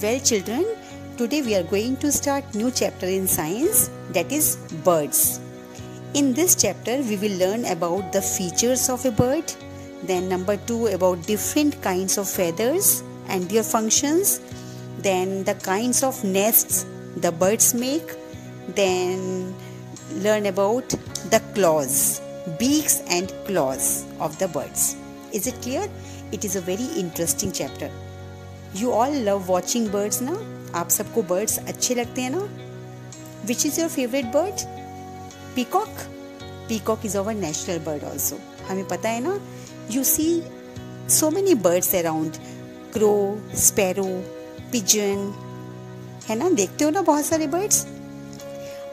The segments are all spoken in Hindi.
Well children, today we are going to start new chapter in science, that is birds. In this chapter we will learn about the features of a bird, then number 2 about different kinds of feathers and their functions, then the kinds of nests the birds make, then learn about the claws, beaks and claws of the birds. Is it clear? It is a very interesting chapter. You all love watching birds ना? आप सबको birds अच्छे लगते हैं ना? Which is your favorite bird? Peacock? Peacock is our national bird also. हमें पता है ना? You see so many birds around. Crow, sparrow, pigeon. है ना? देखते हो ना बहुत सारे birds?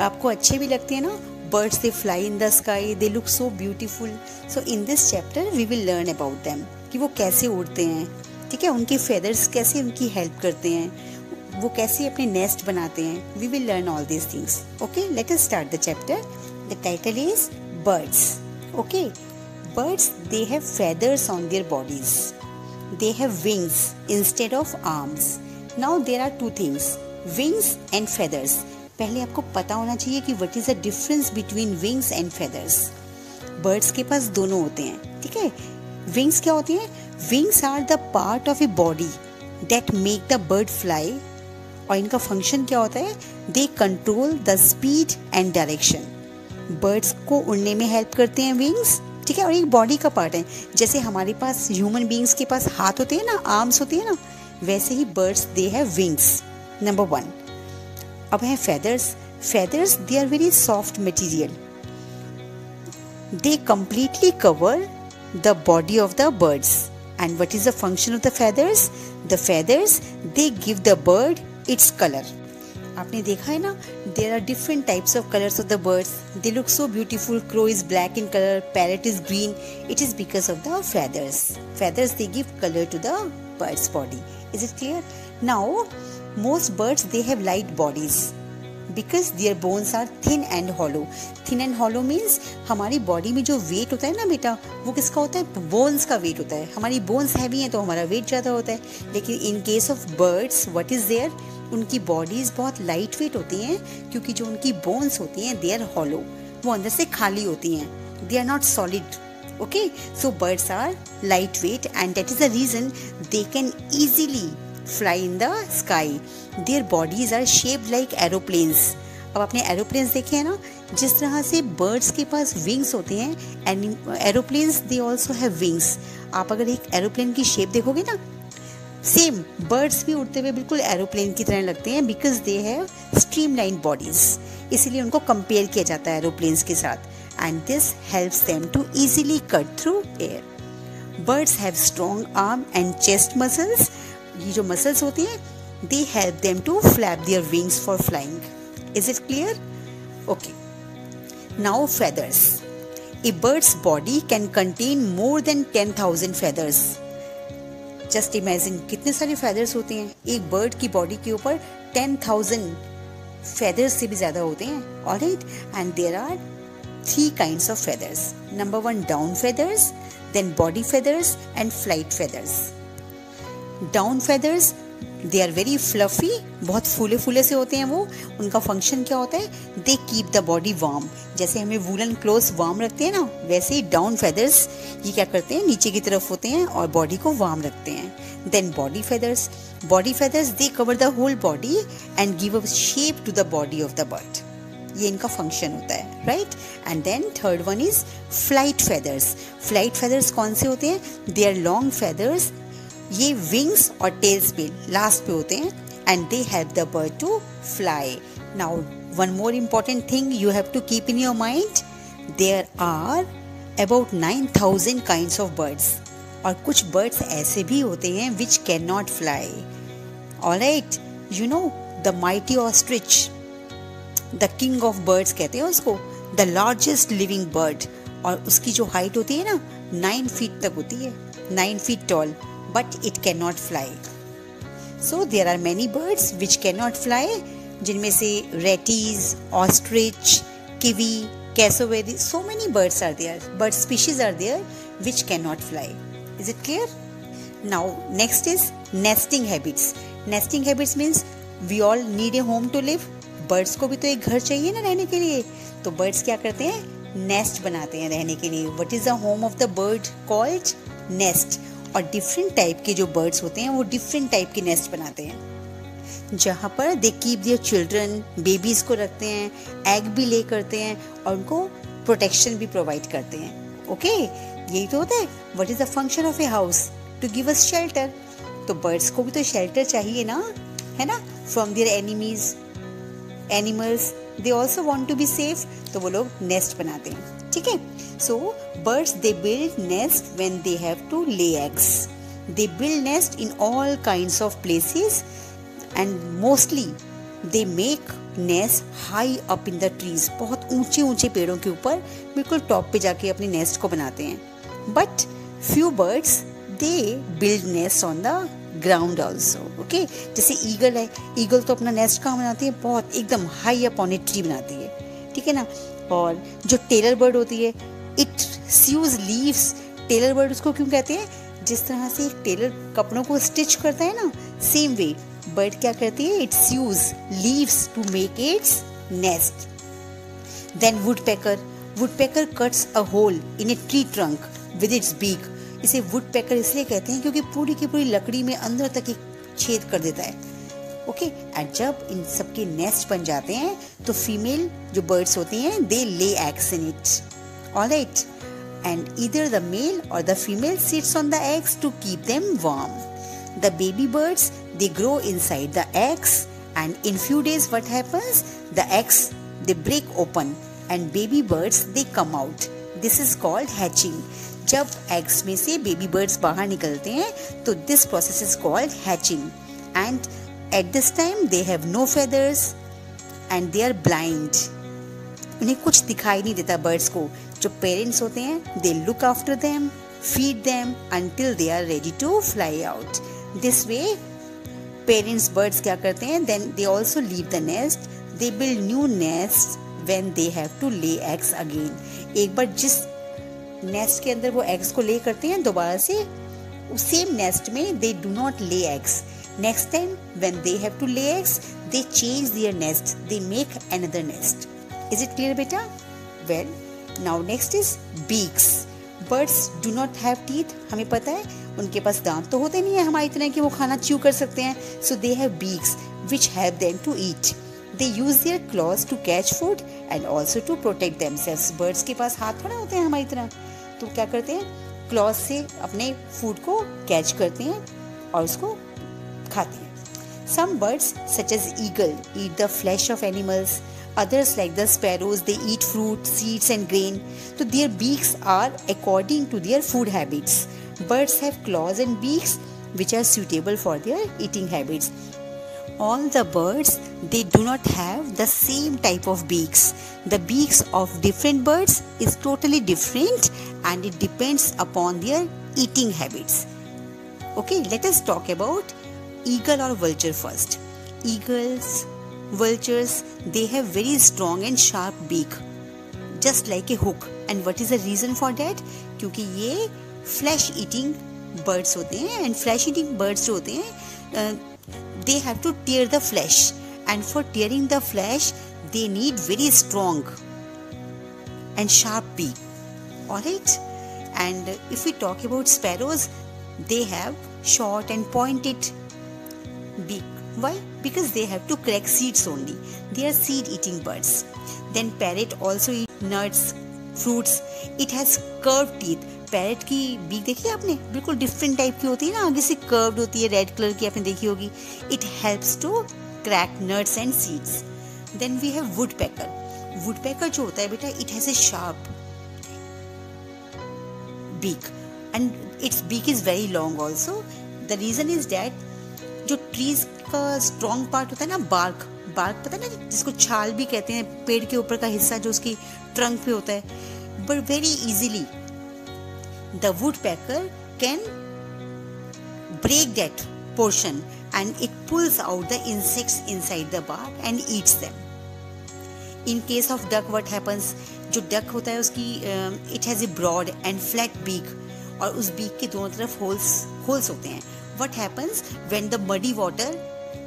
आपको अच्छे भी लगते हैं ना? Birds they fly in the sky. They look so beautiful. So in this chapter we will learn about them. कि वो कैसे उड़ते हैं, ठीक है, उनके फेदर्स कैसे उनकी हेल्प करते हैं, वो कैसे अपने नेस्ट बनाते हैं. We will learn all these things. Okay, let us start the chapter. The title is birds. Okay, birds they have feathers on their bodies. They have wings instead of arms. Now there are two things, wings and feathers. पहले आपको पता होना चाहिए कि what is the difference between wings and feathers. Birds के पास दोनों होते हैं, ठीक है. विंग्स क्या होती हैं? Wings are the part of a body that make the bird fly. और इनका फंक्शन क्या होता है? They control the speed and direction. Birds को उड़ने में हेल्प करते हैं विंग्स, ठीक है, और एक बॉडी का पार्ट है. जैसे हमारे पास ह्यूमन बीइंग्स के पास हाथ होते हैं ना, आर्म्स होती है ना, वैसे ही birds they have wings. Number 1. अब है feathers. Feathers they are very soft material. They completely cover the body of the birds. And what is the function of the feathers? The feathers they give the bird its color. आपने देखा है ना, there are different types of colors of the birds. They look so beautiful. Crow is black in color, parrot is green. It is because of the feathers. Feathers they give color to the bird's body. Is it clear? Now most birds they have light bodies because their bones are thin and hollow. Thin and hollow means हमारी बॉडी में जो वेट होता है ना बेटा, वो किसका होता है? बोन्स का वेट होता है. हमारी बोन्स हैवी हैं तो हमारा वेट ज़्यादा होता है. लेकिन in case of birds what is there? उनकी बॉडीज बहुत लाइट वेट होती हैं क्योंकि जो उनकी बोन्स होती हैं दे आर हॉलो. वो अंदर से खाली होती हैं. They are not solid. Okay, so birds are light weight and that is the reason they can easily fly in the sky. Their bodies are shaped like aeroplanes. अब आपने एरोप्लेन्स देखे हैं ना, जिस तरह से बर्ड्स के पास विंग्स होते हैं and aeroplanes they also have wings. आप अगर एक एरोप्लेन की शेप देखोगे ना, सेम बर्ड्स भी उड़ते हुए बिल्कुल एरोप्लेन की तरह लगते हैं because they have streamline bodies. इसीलिए उनको कंपेयर किया जाता है एरोप्लेन्स के साथ. And this helps them to easily cut through air. Birds have strong arm and chest muscles. ये जो मसल्स होती हैं they help them to flap their wings for flying. Is it clear? Okay, now feathers. A bird's body can contain more than 10,000 feathers. Just imagine कितने सारे फेदर्स होते हैं. एक बर्ड की बॉडी के ऊपर 10,000 फेदर्स से भी ज़्यादा होते हैं. Alright, and there are 3 kinds of feathers. Number 1 down feathers, then body feathers and flight feathers. Down feathers they are very fluffy. बहुत फूले फूले से होते हैं वो. उनका फंक्शन क्या होता है? They keep the body warm. जैसे हमें वूलन क्लोथ्स वार्म रखते हैं ना, वैसे ही डाउन फेदर्स ये क्या करते हैं? नीचे की तरफ होते हैं और बॉडी को वार्म रखते हैं. Then body feathers. Body feathers they cover the whole body and give a shape to the body of the bird. ये इनका फंक्शन होता है, right. And then third one is flight feathers. Flight feathers कौन से होते हैं? They are long feathers. ये विंग्स और टेल्स पे लास्ट पे होते हैं and they help the bird to fly. Now one more important thing you have to keep in your mind, there are about 9,000 kinds of birds. और कुछ बर्ड्स ऐसे भी होते हैं which can not fly. Alright, you know the mighty ostrich, the king of birds कहते हैं उसको, द लार्जेस्ट लिविंग बर्ड. और उसकी जो हाइट होती है ना 9 feet तक होती है, 9 feet tall. But it cannot fly. So there are many birds which cannot fly. जिनमें से raties, ostrich, kiwi, cassowary, so many birds are there. Bird species are there which cannot fly. Is it clear? Now next is nesting habits. Nesting habits means we all need a home to live. Birds को भी तो एक घर चाहिए ना रहने के लिए, तो बर्ड्स क्या करते हैं, नेस्ट बनाते हैं रहने के लिए। What is the home of the bird called, nest. और डिफरेंट टाइप के जो बर्ड्स होते हैं वो डिफरेंट टाइप के नेस्ट बनाते हैं, जहाँ पर they keep their children, babies को रखते हैं, एग भी ले करते हैं और उनको प्रोटेक्शन भी प्रोवाइड करते हैं। ओके, यही तो होता है। What is the function of a house, to give us shelter. तो बर्ड्स को भी तो शेल्टर चाहिए ना, है ना, from their enemies, animals. They also want to be safe, तो वो लोग नेस्ट बनाते हैं। ठीक है, so birds they build nest when they have to lay eggs. They build nest in all kinds of places and mostly they make nest high up in the trees. बहुत ऊंचे ऊंचे पेड़ों के ऊपर बिल्कुल टॉप पे जाके अपने नेस्ट को बनाते हैं। But few birds they build nest on the ground also. Okay, जैसे ईगल है, ईगल तो अपना नेस्ट कहाँ बनाती है, बहुत एकदम high up on a tree बनाती है। ठीक है ना। और जो टेलर बर्ड होती है, it uses leaves. Tailor bird उसको क्यों कहते हैं, जिस तरह से एक टेलर कपड़ों को स्टिच करता है ना, सेम वे बर्ड क्या करती है, it uses leaves to make its nest. Then woodpecker, woodpecker cuts a hole in a tree trunk with its beak. इसे वुडपेकर इसलिए कहते हैं क्योंकि पूरी की पूरी लकड़ी में अंदर तक एक छेद कर देता है। ओके, एंड जब इन सबके नेस्ट बन जाते हैं तो फीमेल जो बर्ड्स होती हैं they lay eggs in it. Alright, and either the male or the female sits on the eggs to keep them warm. The baby birds they grow inside the eggs, and in few days what happens, the eggs they break open and baby birds they come out. This is called hatching. जब eggs में से baby birds बाहर निकलते हैं तो this process is called hatching, and at this time they have no feathers and they are blind. उन्हें कुछ दिखाई नहीं देता birds को। जो parents होते हैं they look after them, feed them until they are ready to fly out. This way parents birds क्या करते हैं, then they also leave the nest, they build new nest when they have to lay eggs again. एक बार जिस नेस्ट के अंदर वो एग्स को ले करते हैं, दोबारा से उस सेम नेस्ट में they do not lay eggs. Next time when they have to lay eggs they change their nest, they make another nest. Is it clear बेटा? Well, now next is beaks. Birds do not have teeth, हमें पता है उनके पास दांत तो होते नहीं है हमारी तरह कि वो खाना च्यू कर सकते हैं। So they have beaks which help them to eat. They use their claws to catch food and also to protect themselves. Birds के पास हाथ थोड़ा होते हैं हमारी तरह, तो क्या करते हैं, क्लॉज से अपने फूड को कैच करते हैं और उसको खाते हैं। Some birds such as eagle eat the flesh of animals. Others like the sparrows, they eat fruit, seeds and grain. So their beaks are according to their food habits. Birds have claws and beaks which are suitable for their eating habits. All the birds, they do not have the same type of beaks. The beaks of different birds is totally different and it depends upon their eating habits. Okay, let us talk about eagle or vulture first. Eagles, vultures, they have very strong and sharp beak, just like a hook. And what is the reason for that? क्योंकि ये flesh eating birds होते हैं, and flesh eating birds जो होते हैं they have to tear the flesh, and for tearing the flesh they need very strong and sharp beak. Alright, and if we talk about sparrows, they have short and pointed beak. Why? Because they have to crack seeds only. They are seed eating birds. Then parrot also eat nuts, fruits. It has curved teeth. Parrot की बीक देखी आपने, बिल्कुल डिफरेंट टाइप की होती है ना, आगे से कर्व्ड होती है, रेड कलर की आपने देखी होगी. It helps to crack nuts and seeds. Then we have woodpecker. Woodpecker जो होता है बेटा, it has a sharp beak and its beak is very long also. The reason is that जो ट्रीज का स्ट्रॉन्ग पार्ट होता है ना, बार्क पता है ना, जिसको छाल भी कहते हैं, पेड़ के ऊपर का हिस्सा जो उसकी ट्रंक पे होता है, but very easily the woodpecker can break that portion and it pulls out the insects inside the bark and eats them. In case of duck what happens, जो duck होता है उसकी it has a broad and flat beak और उस beak के दोनों तरफ holes होते हैं. What happens when the muddy water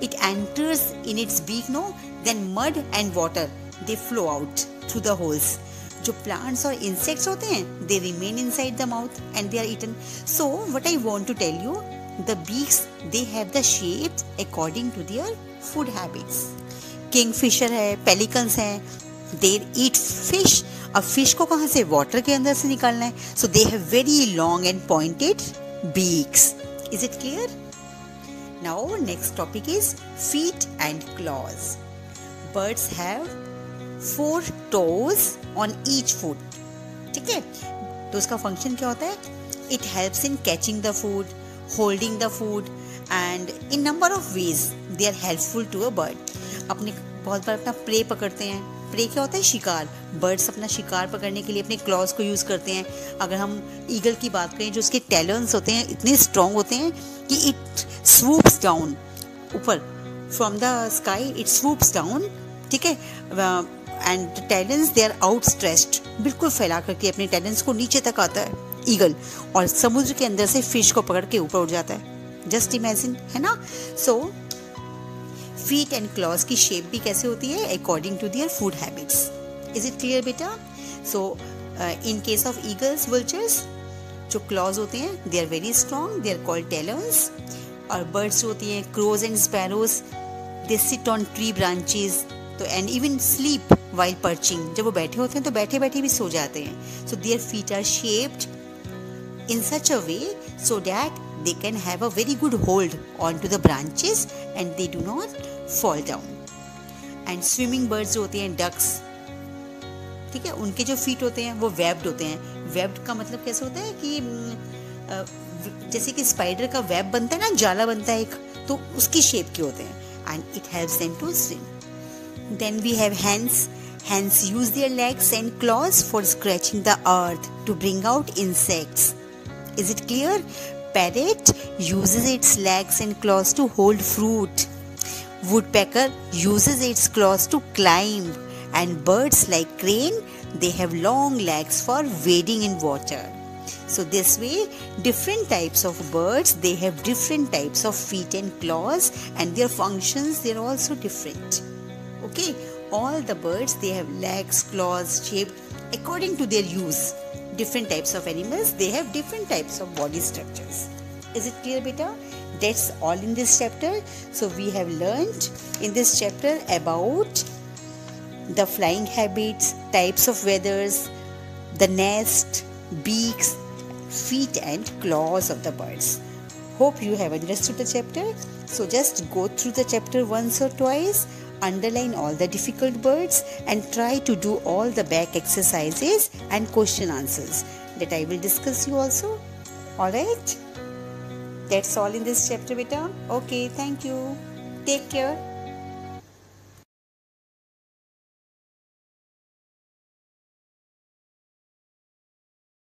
it enters in its beak, no, then mud and water they flow out through the holes. जो plants और insects होते हैं, they remain inside the mouth and they are eaten. So what I want to tell you, the beaks they have the shapes according to their food habits. Kingfisher है, pelicans है, they eat fish. अब fish को कहाँ से? water के अंदर से निकालना है. So they have very long and pointed beaks. Is it clear? Now next topic is feet and claws. Birds have 4 toes on each foot. ठीक है? तो उसका फंक्शन क्या होता है? It helps in catching the food, holding the food, and in number of ways they are helpful to a bird. अपने बहुत बार अपना प्रे पकड़ते हैं. प्रे क्या होता है? शिकार. बर्ड्स अपना शिकार पकड़ने के लिए अपने क्लॉज को यूज़ करते हैं. अगर हम ईगल की बात करें, जो उसके टैलन्स होते हैं इतने स्ट्रॉन्ग होते हैं कि इट स्वूप्स डाउन ऊपर from the sky, it swoops down. ठीक है? And talons they are outstretched, बिल्कुल फैला करके अपने टैलेंस को नीचे तक आता है ईगल, और समुद्र के अंदर से फिश को पकड़ के ऊपर उठ जाता है. जस्ट इमेजिन, है ना? सो फीट एंड क्लॉज की शेप भी कैसे होती है? According to their food habits. Is it clear बेटा? So in case of eagles, vultures, जो क्लॉज होते हैं they are very strong, they are called talons. और बर्ड्स होती हैं crows and sparrows, they sit on tree branches, तो and even sleep while perching. जब वो बैठे होते हैं तो बैठे बैठे भी सो जाते हैं. So their feet are shaped in such a way so that they can have a very good hold onto the branches and they do not fall down. And swimming birds जो होते हैं, ducks, ठीक है, उनके जो feet होते हैं वो webbed होते हैं. webbed का मतलब कैसे होता है कि जैसे कि स्पाइडर का वेब बनता है ना, जाला बनता है एक, तो उसकी शेप के होते हैं. and it helps them to swim. Then we have hens. Hens use their legs and claws for scratching the earth to bring out insects. Is it clear? Parrot uses its legs and claws to hold fruit. Woodpecker uses its claws to climb. And birds like crane, they have long legs for wading in water. So this way, different types of birds, they have different types of feet and claws, and their functions, they're also different. Okay? All the birds, they have legs, claws, shaped according to their use. Different types of animals, they have different types of body structures. Is it clear, beta? That's all in this chapter. So we have learned in this chapter about the flying habits, types of feathers, the nest, beaks, feet and claws of the birds. Hope you have understood the chapter. So just go through the chapter once or twice, underline all the difficult words and try to do all the back exercises and question answers that I will discuss you also. Alright? That's all in this chapter, beta. Okay, thank you. Take care.